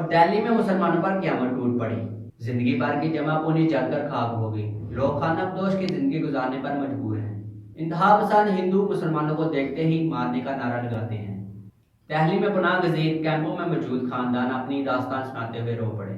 दिल्ली में मुसलमानों पर क़यामत टूट पड़ी। जिंदगी भर की जमा पूंजी जलकर खाक हो गई। लोग खानाबदोश की जिंदगी गुजारने पर मजबूर हैं। इंतहा पसंद हिंदू मुसलमानों को देखते ही मारने का नारा लगाते हैं। दिल्ली में पनाह गजीर कैंपों में मौजूद खानदान अपनी दास्तान सुनाते हुए रो पड़े।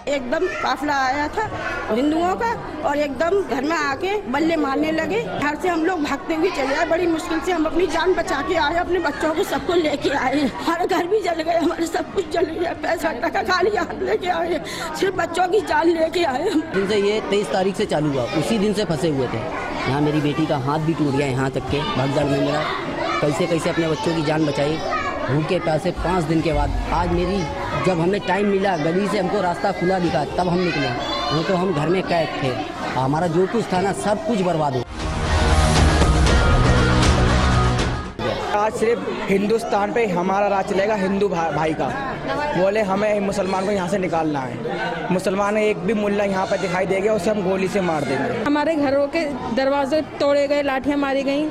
एकदम काफिला आया था हिंदुओं का और एकदम घर में आके बल्ले मारने लगे। घर से हम लोग भागते हुए चले आए। बड़ी मुश्किल से हम अपनी जान बचा के आए, अपने बच्चों को सबको लेके आए। हमारा घर भी जल गए, हमारे सब कुछ जल गया। पैसा टका खाली हाथ लेके आए, सिर्फ बच्चों की जान लेके आए। दिन से ये 23 तारीख से चालू हुआ, उसी दिन से फंसे हुए थे। यहाँ मेरी बेटी का हाथ भी टूट गया, यहाँ तक के भगदड़ में मेरा कैसे अपने बच्चों की जान बचाई। भूखे प्यासे 5 दिन के बाद आज मेरी जब हमें टाइम मिला, गली से हमको रास्ता खुला दिखा, तब हम निकले। नहीं तो हम घर में कैद थे। हमारा जो कुछ था ना, सब कुछ बर्बाद हो। आज सिर्फ हिंदुस्तान पे हमारा राज चलेगा, हिंदू भाई का। बोले हमें मुसलमान को यहाँ से निकालना है। मुसलमान एक भी मुल्ला यहाँ पर दिखाई देगा, उसे हम गोली से मार देंगे। हमारे घरों के दरवाजे तोड़े गए, लाठियाँ मारी गई,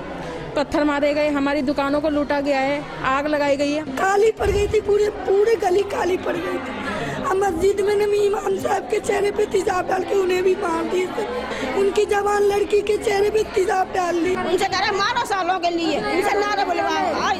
पत्थर मारे गए, हमारी दुकानों को लूटा गया है, आग लगाई गई है। काली पड़ गई थी, पूरे गली काली पड़ गई थी। हम मस्जिद में नबी इमाम साहब के चेहरे पे तेजाब डाल के उन्हें भी मार दिए थे। उनकी जवान लड़की के चेहरे पे तेजाब डाल दी। उनसे कह रहे मारो सालों के लिए, उनसे नारे बुलवाओ।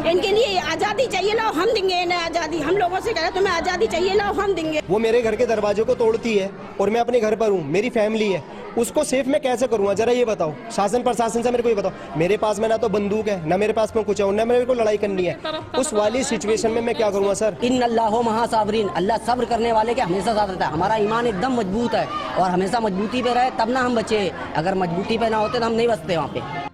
इनके लिए आज़ादी चाहिए, लो हम देंगे इन्हें आज़ादी। हम लोगों से कह रहे तुम्हें आज़ादी चाहिए, लो हम देंगे। वो मेरे घर के दरवाजे को तोड़ती है और मैं अपने घर पर हूँ, मेरी फैमिली है, उसको सेफ मैं कैसे करूँगा? जरा ये बताओ, शासन प्रशासन से मेरे को ये बताओ। मेरे पास में ना तो बंदूक है, ना मेरे पास में कुछ है, ना मेरे को लड़ाई करनी है। उस वाली सिचुएशन में मैं क्या करूँगा सर? इन्नल्लाहु महा साबरीन, अल्लाह सब्र करने वाले के हमेशा साथ रहता है। हमारा ईमान एकदम मजबूत है और हमेशा मजबूती पे रहे तब ना हम बचे। अगर मजबूती पे ना होते तो हम नहीं बचते वहाँ पे।